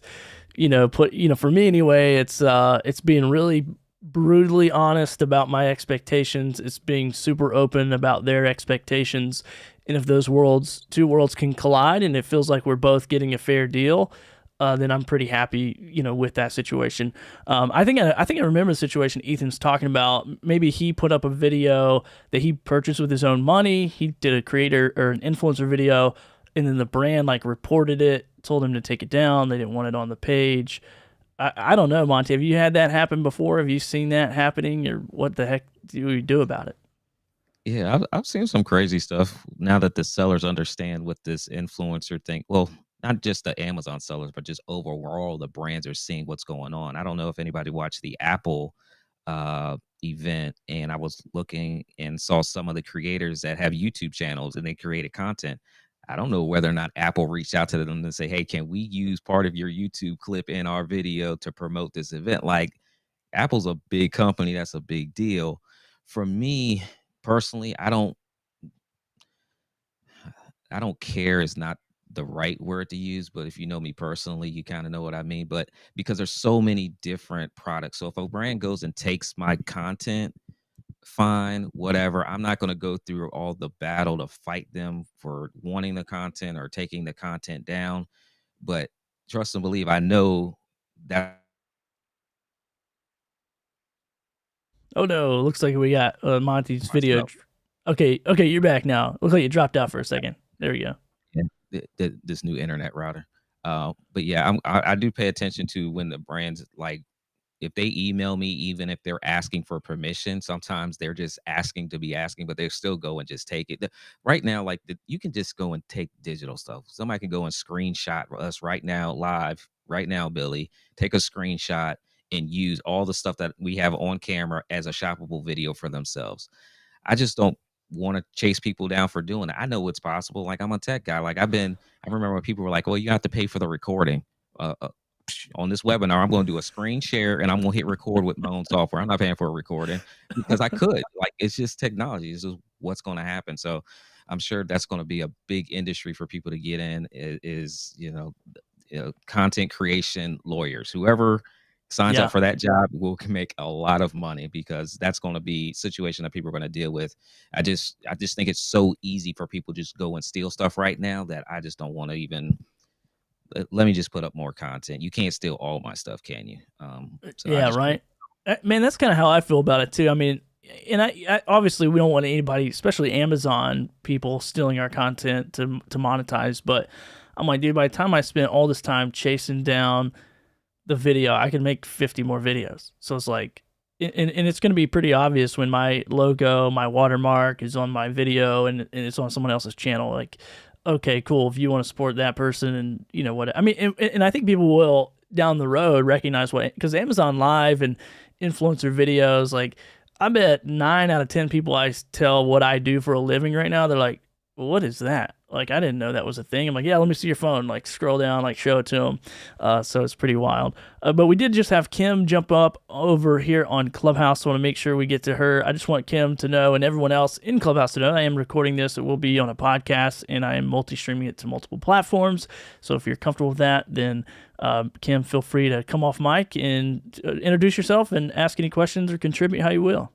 for me anyway, it's being really brutally honest about my expectations. It's being super open about their expectations. And if those two worlds can collide and it feels like we're both getting a fair deal, then I'm pretty happy, with that situation. I think I remember the situation Ethan's talking about. Maybe he put up a video that he purchased with his own money. He did a creator or an influencer video, and then the brand like reported it told him to take it down. They didn't want it on the page. I don't know, Monty. Have you had that happen before? Have you seen that happening, or what the heck do you do about it? Yeah, I've seen some crazy stuff now that the sellers understand what this influencer thing. Well, not just the Amazon sellers, but just overall the brands are seeing what's going on. I don't know if anybody watched the Apple event, and I was looking and saw some of the creators that have YouTube channels and they created content. I don't know whether or not Apple reached out to them and say, "Hey, can we use part of your YouTube clip in our video to promote this event?" Like, Apple's a big company, that's a big deal. For me personally, I don't care is not the right word to use, but if you know me personally, you kind of know what I mean. But because there's so many different products. So if a brand goes and takes my content, fine, whatever. I'm not going to go through all the battle to fight them for wanting the content or taking the content down. But trust and believe, I know that Oh no, looks like we got Monty's video. myself. Okay, you're back now. Looks like you dropped out for a second. There we go. Yeah, this new internet router. But yeah, I do pay attention to when the brands, like, if they email me, even if they're asking for permission, sometimes they're just asking to be asking, but they still go and just take it. Right now, like, you can just go and take digital stuff. Somebody can go and screenshot us right now, live, right now, Billy. Take a screenshot and use all the stuff that we have on camera as a shoppable video for themselves. I just don't want to chase people down for doing it. I know it's possible. Like, I'm a tech guy. Like, I remember when people were like, "Well, you have to pay for the recording." On this webinar, I'm going to do a screen share and I'm going to hit record with my own software. I'm not paying for a recording because I could. Like, it's just technology. It's just what's going to happen. So I'm sure that's going to be a big industry for people to get in. Is content creation lawyers, whoever signs Yeah. up for that job will can make a lot of money, because that's going to be a situation that people are going to deal with. I just think it's so easy for people to just go and steal stuff right now that I just don't want to even. Let me just put up more content. You can't steal all my stuff, can you? So I Yeah, just right. Man, that's kind of how I feel about it too. I mean, and I obviously we don't want anybody, especially Amazon people, stealing our content to monetize. But I'm like, dude, by the time I spent all this time chasing down the video, I could make 50 more videos. So it's like, and it's going to be pretty obvious when my logo, my watermark is on my video and it's on someone else's channel. Like, okay, cool. If you want to support that person, and you know what I mean, and I think people will down the road recognize what, because Amazon Live and influencer videos, like, I bet 9 out of 10 people I tell what I do for a living right now, they're like, what is that? Like, I didn't know that was a thing. I'm like, yeah, let me see your phone. Like, scroll down, like, show it to them. So it's pretty wild. But we did just have Kim jump up over here on Clubhouse. So I want to make sure we get to her. I just want Kim to know, and everyone else in Clubhouse to know, I am recording this. It will be on a podcast, and I am multi-streaming it to multiple platforms. So if you're comfortable with that, then Kim, feel free to come off mic and introduce yourself and ask any questions or contribute how you will.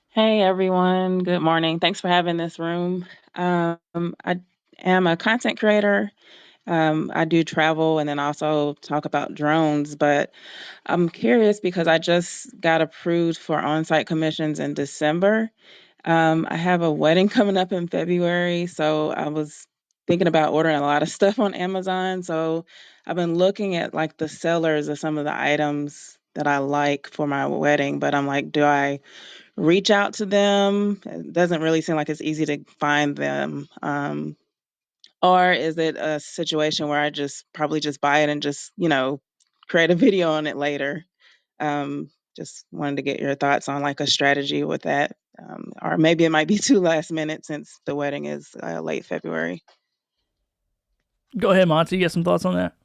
Hey everyone, good morning. Thanks for having this room. I am a content creator. I do travel and then also talk about drones, but I'm curious because I just got approved for on-site commissions in December. I have a wedding coming up in February, so I was thinking about ordering a lot of stuff on Amazon. So I've been looking at like the sellers of some of the items that I like for my wedding, but I'm like, do I reach out to them? It doesn't really seem like it's easy to find them. Or is it a situation where I just probably just buy it and just, create a video on it later? Just wanted to get your thoughts on like a strategy with that. Or maybe it might be too last minute since the wedding is late February. Go ahead, Monty. You got some thoughts on that?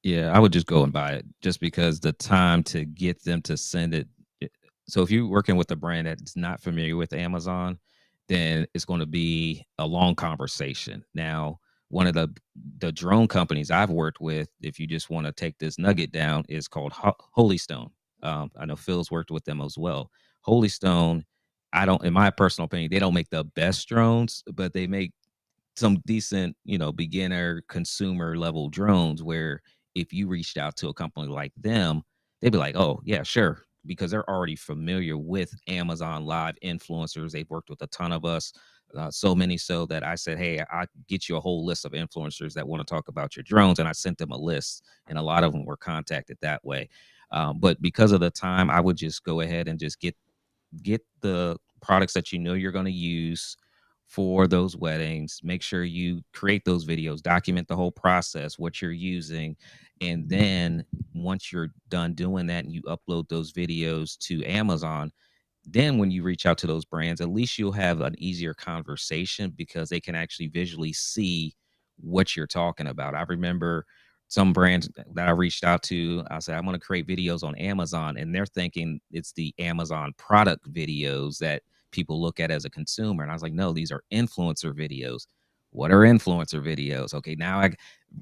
Yeah, I would just go and buy it, just because the time to get them to send it. So if you're working with a brand that's not familiar with Amazon, then it's going to be a long conversation. Now, one of the drone companies I've worked with, if you just want to take this nugget down, is called Holy Stone. I know Phil's worked with them as well. Holy Stone, in my personal opinion, they don't make the best drones, but they make some decent, beginner consumer level drones, where if you reached out to a company like them, they'd be like, "Oh, yeah, sure," because they're already familiar with Amazon Live influencers. They've worked with a ton of us. So many so that I said, hey, I'll get you a whole list of influencers that want to talk about your drones. And I sent them a list, and a lot of them were contacted that way. But because of the time, I would just go ahead and just get the products that you know you're going to use for those weddings. Make sure you create those videos, document the whole process, what you're using. And then once you're done doing that and you upload those videos to Amazon, then when you reach out to those brands, at least you'll have an easier conversation because they can actually visually see what you're talking about. I remember some brands that I reached out to, I said, I'm going to create videos on Amazon, and they're thinking it's the Amazon product videos that people look at as a consumer. And I was like, no, these are influencer videos. What are influencer videos? Okay, now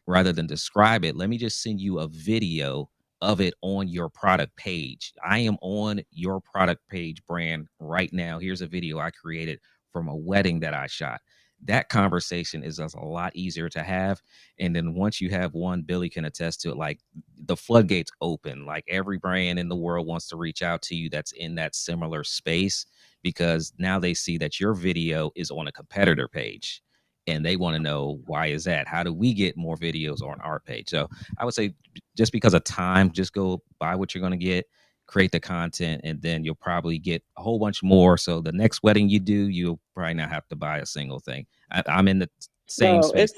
rather than describe it, let me just send you a video of it on your product page. I am on your product page, brand, right now. Here's a video I created from a wedding that I shot. That conversation is just a lot easier to have. And then once you have one, Billy can attest to it, like the floodgates open. Like every brand in the world wants to reach out to you that's in that similar space, because now they see that your video is on a competitor page and they want to know, why is that? How do we get more videos on our page? So I would say, just because of time, just go buy what you're going to get, create the content, and then you'll probably get a whole bunch more. So the next wedding you do, you'll probably not have to buy a single thing. I'm in the same So space.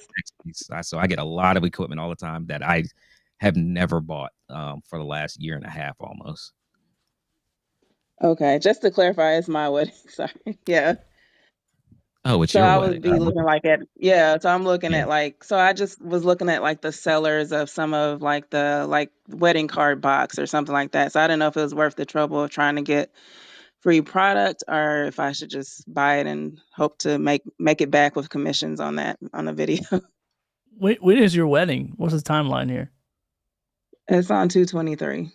So I get a lot of equipment all the time that I have never bought for the last year and a half almost. okay. Just to clarify, it's my wedding. Sorry. Yeah. Oh, it's So your I wedding. would be looking like at, yeah, so I'm looking Yeah. at like, so I just was looking at like the sellers of some of like the like wedding card box or something like that. So I didn't know if it was worth the trouble of trying to get free product or if I should just buy it and hope to make it back with commissions on that on the video. When is your wedding? What's the timeline here? It's on 2/23.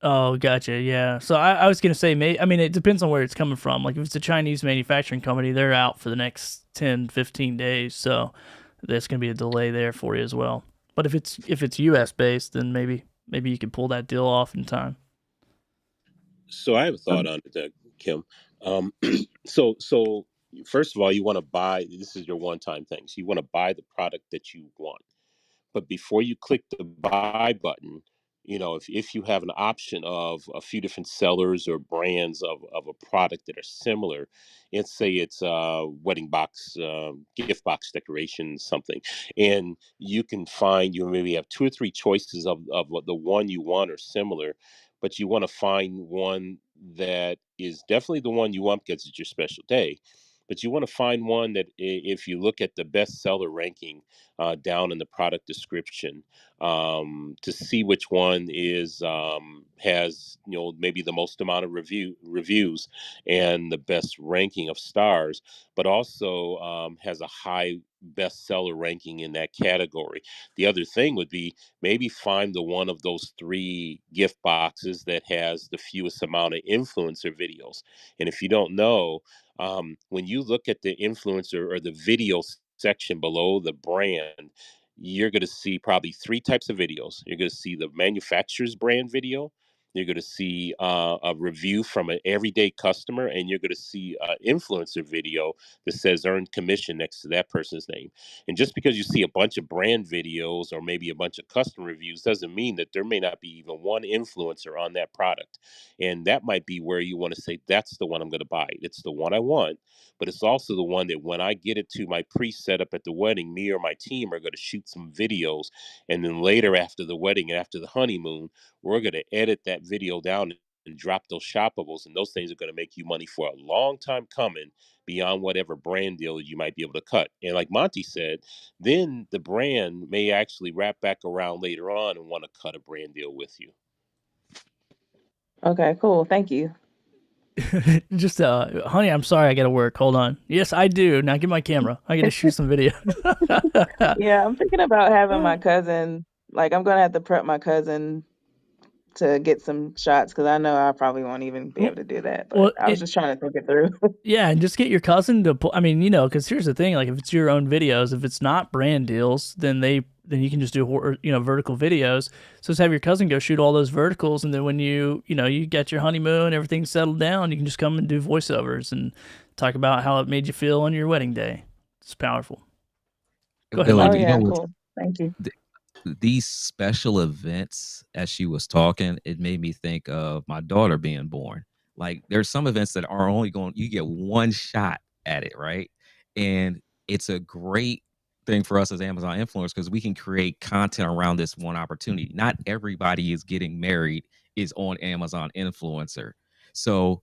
Oh, gotcha. Yeah. So I was gonna say, I mean, it depends on where it's coming from. Like if it's a Chinese manufacturing company, they're out for the next 10, 15 days. So there's gonna be a delay there for you as well. But if it's U.S. based, then maybe you can pull that deal off in time. So I have a thought on it, Kim. Um, so first of all, you want to buy. This is your one-time thing. So you want to buy the product that you want. But before you click the buy button, if you have an option of a few different sellers or brands of a product that are similar, let's say it's a wedding box, gift box decoration, something, and you maybe have two or three choices of what the one you want or similar, but you want to find one that is definitely the one you want because it's your special day. But you want to find one that, if you look at the bestseller ranking down in the product description, to see which one has maybe the most amount of reviews and the best ranking of stars, but also has a high bestseller ranking in that category. The other thing would be maybe find the one of those three gift boxes that has the fewest amount of influencer videos. And if you don't know, when you look at the influencer or the video section below the brand, you're going to see probably three types of videos. You're going to see the manufacturer's brand video. You're going to see a review from an everyday customer, and you're going to see an influencer video that says earned commission next to that person's name. And just because you see a bunch of brand videos or maybe a bunch of customer reviews doesn't mean that there may not be even one influencer on that product. And that might be where you want to say, that's the one I'm going to buy. It's the one I want, but it's also the one that when I get it to my pre-setup at the wedding, me or my team are going to shoot some videos. And then later after the wedding and after the honeymoon, we're going to edit that video down and drop those shoppables. And those things are going to make you money for a long time coming, beyond whatever brand deal you might be able to cut. And like Monty said, then the brand may actually wrap back around later on and want to cut a brand deal with you. Okay, cool. Thank you. Just honey, I'm sorry, I gotta work. Hold on. Yes, I do. Now give my camera. I gotta shoot some video. Yeah, I'm thinking about having my cousin, like I'm gonna have to prep my cousin to get some shots because I know I probably won't even be able to do that. Well, But I was just trying to think it through. yeah, and just get your cousin to pull. I mean, because here's the thing: like, if it's your own videos, if it's not brand deals, then you can just do vertical videos. So just have your cousin go shoot all those verticals, and then when you get your honeymoon, everything's settled down, you can just come and do voiceovers, and Talk about how it made you feel on your wedding day. It's powerful. Go ahead, Billy, Oh Monty. you know yeah, what's cool. Thank you. these special events, as she was talking, it made me think of my daughter being born. Like there's some events that are only going, you get one shot at it, right? And it's a great thing for us as Amazon influencers because we can create content around this one opportunity. Not everybody is getting married is on Amazon influencer. So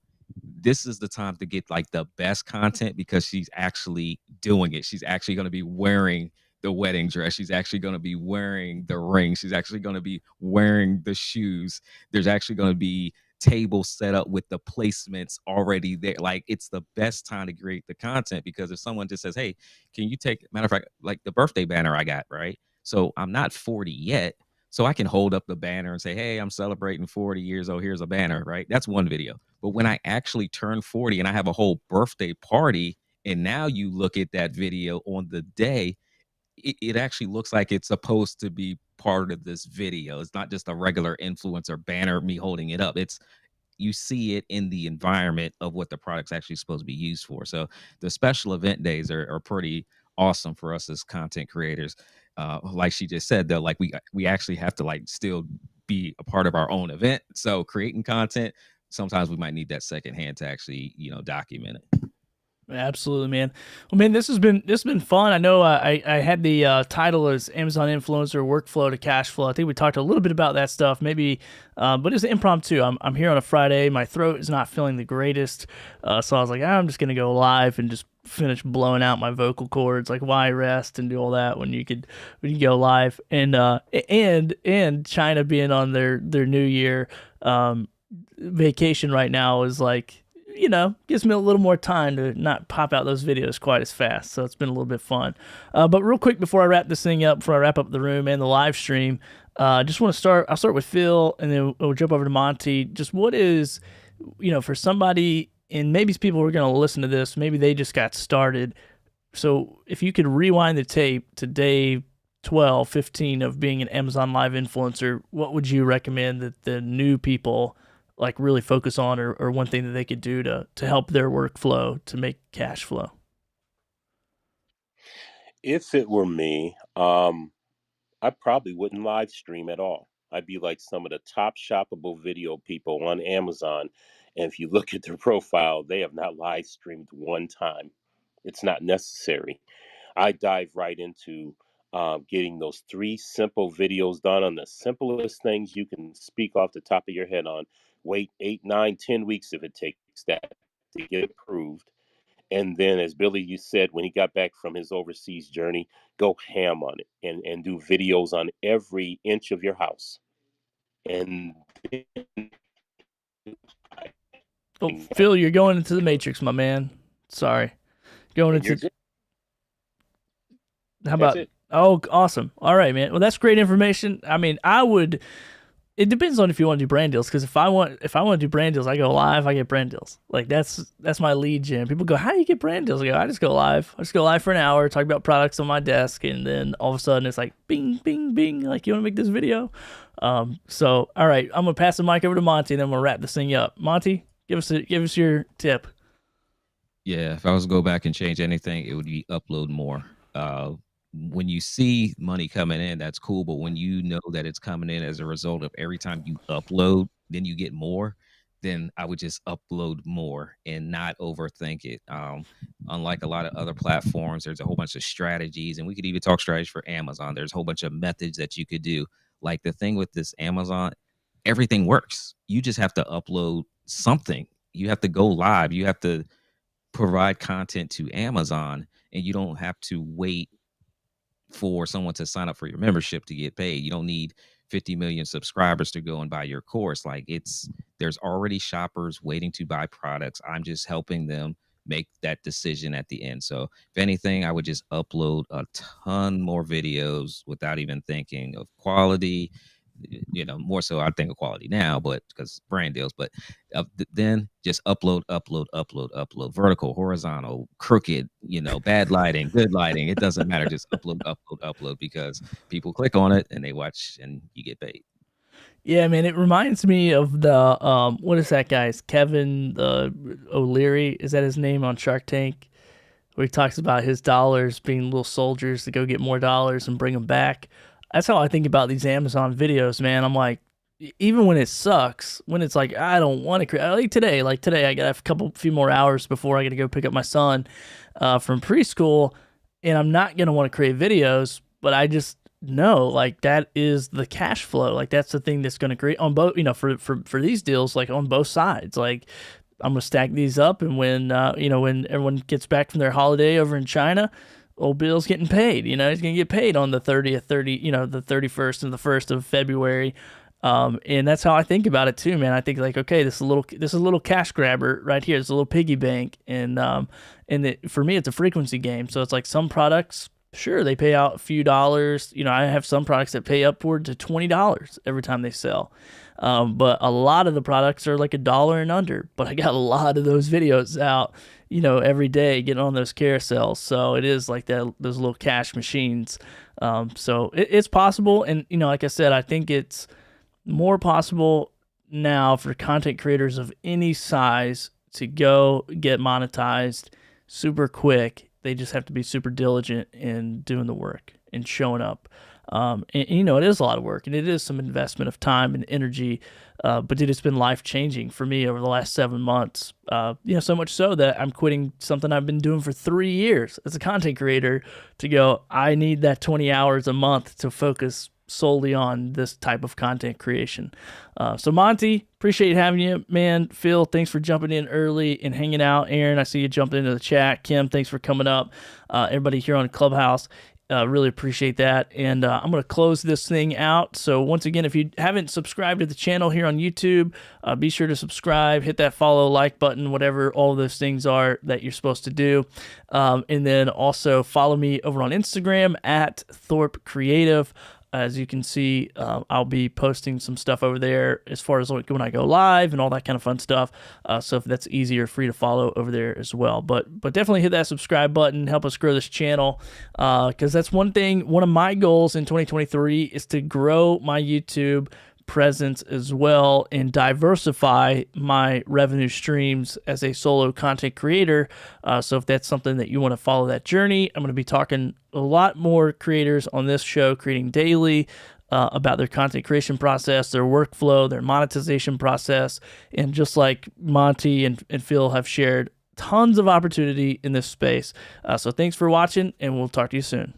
this is the time to get like the best content because she's actually doing it. She's actually going to be wearing the wedding dress. She's actually going to be wearing the ring. She's actually going to be wearing the shoes. There's actually going to be tables set up with the placements already there. Like it's the best time to create the content because if someone just says, "Hey, can you take?" Matter of fact, like the birthday banner I got, right? So I'm not 40 yet. So I can hold up the banner and say, "Hey, I'm celebrating 40 years old. Here's a banner," right? That's one video. But when I actually turn 40 and I have a whole birthday party, and now you look at that video on the day, it actually looks like it's supposed to be part of this video. It's not just a regular influencer banner of me holding it up. It's you see it in the environment of what the product's actually supposed to be used for. So the special event days are pretty awesome for us as content creators. Like she just said, though, like we actually have to like still be a part of our own event. So creating content, sometimes we might need that second hand to actually, document it. Absolutely, man. Well, man, this has been fun. I know I had the title as Amazon Influencer Workflow to Cashflow. I think we talked a little bit about that stuff, maybe, but it's impromptu. I'm here on a Friday. My throat is not feeling the greatest, so I was like, I'm just gonna go live and just finish blowing out my vocal cords. Like, why rest and do all that when you go live? And China being on their New Year vacation right now is like, gives me a little more time to not pop out those videos quite as fast. So it's been a little bit fun. But real quick before I wrap this thing up, before I wrap up the room and the live stream, just want to I'll start with Phil and then we'll jump over to Monty. Just what is, for somebody, and maybe people who are going to listen to this, maybe they just got started. So if you could rewind the tape to day 12, 15 of being an Amazon Live influencer, what would you recommend that the new people like really focus on, or one thing that they could do to help their workflow to make cash flow? If it were me, I probably wouldn't live stream at all. I'd be like some of the top shoppable video people on Amazon. And if you look at their profile, they have not live streamed one time. It's not necessary. I dive right into getting those 3 simple videos done on the simplest things you can speak off the top of your head on. Wait 8, 9, 10 weeks if it takes that to get approved. And then, as Billy, you said, when he got back from his overseas journey, go ham on it and do videos on every inch of your house. And Oh, Phil, you're going into the matrix, my man. Sorry. Going and you're into. good. How That's about? it. Oh, awesome. All right, man. Well, that's great information. I mean, I would. It depends on if you want to do brand deals. Because if I want to do brand deals, I go live. I get brand deals. Like that's my lead gen. People go, how do you get brand deals? I go, I just go live. I just go live for an hour, talk about products on my desk, and then all of a sudden it's like, bing, bing, bing. Like, you want to make this video? So all right, I'm gonna pass the mic over to Monty, and then we'll wrap this thing up. Monty, give us your tip. Yeah, if I was to go back and change anything, it would be upload more. When you see money coming in, that's cool. But when you know that it's coming in as a result of every time you upload, then you get more, then I would just upload more and not overthink it. Unlike a lot of other platforms, there's a whole bunch of strategies, and we could even talk strategies for Amazon. There's a whole bunch of methods that you could do. Like the thing with this Amazon, everything works. You just have to upload something. You have to go live. You have to provide content to Amazon, and you don't have to wait for someone to sign up for your membership to get paid. You don't need 50 million subscribers to go and buy your course. Like there's already shoppers waiting to buy products. I'm just helping them make that decision at the end. So if anything, I would just upload a ton more videos without even thinking of quality. More so I think of quality now, but because brand deals, but then just upload, vertical, horizontal, crooked, bad lighting, good lighting. It doesn't matter. Just upload, because people click on it and they watch and you get paid. Yeah, man, it reminds me of the what is that guy's Kevin O'Leary? Is that his name on Shark Tank? Where he talks about his dollars being little soldiers to go get more dollars and bring them back. That's how I think about these Amazon videos, man. I'm like, even when it sucks, when it's like I don't want to create, like today, I got a few more hours before I got to go pick up my son from preschool, and I'm not gonna want to create videos, but I just know like that is the cash flow. Like that's the thing that's gonna create on both, for these deals, like on both sides, like. I'm gonna stack these up, and when everyone gets back from their holiday over in China, old Bill's getting paid. He's gonna get paid on the 30th, the 31st, and the 1st of February. And that's how I think about it too, man. I think like, okay, this is a little cash grabber right here. It's a little piggy bank, for me, it's a frequency game. So it's like some products, sure, they pay out a few dollars. I have some products that pay upward to $20 every time they sell. But a lot of the products are like $1 and under. But I got a lot of those videos out, every day getting on those carousels. So it is like that, those little cash machines. So it's possible. And, like I said, I think it's more possible now for content creators of any size to go get monetized super quick. They just have to be super diligent in doing the work and showing up. It is a lot of work, and it is some investment of time and energy, but it's been life-changing for me over the last 7 months, so much so that I'm quitting something I've been doing for 3 years as a content creator to go, I need that 20 hours a month to focus solely on this type of content creation. So Monty, appreciate having you, man. Phil, thanks for jumping in early and hanging out. Aaron, I see you jumping into the chat. Kim, thanks for coming up. Everybody here on Clubhouse, really appreciate that. And I'm going to close this thing out. So once again, if you haven't subscribed to the channel here on YouTube, be sure to subscribe, hit that follow, like button, whatever all of those things are that you're supposed to do. And then also follow me over on Instagram at Thorpe Creative. As you can see, I'll be posting some stuff over there as far as like when I go live and all that kind of fun stuff. So if that's easier, free to follow over there as well. But definitely hit that subscribe button, help us grow this channel, because that's one of my goals in 2023 is to grow my YouTube presence as well and diversify my revenue streams as a solo content creator. So if that's something that you want to follow that journey, I'm going to be talking a lot more creators on this show, Creating Daily, about their content creation process, their workflow, their monetization process. And just like Monty and Phil have shared, tons of opportunity in this space. So thanks for watching, and we'll talk to you soon.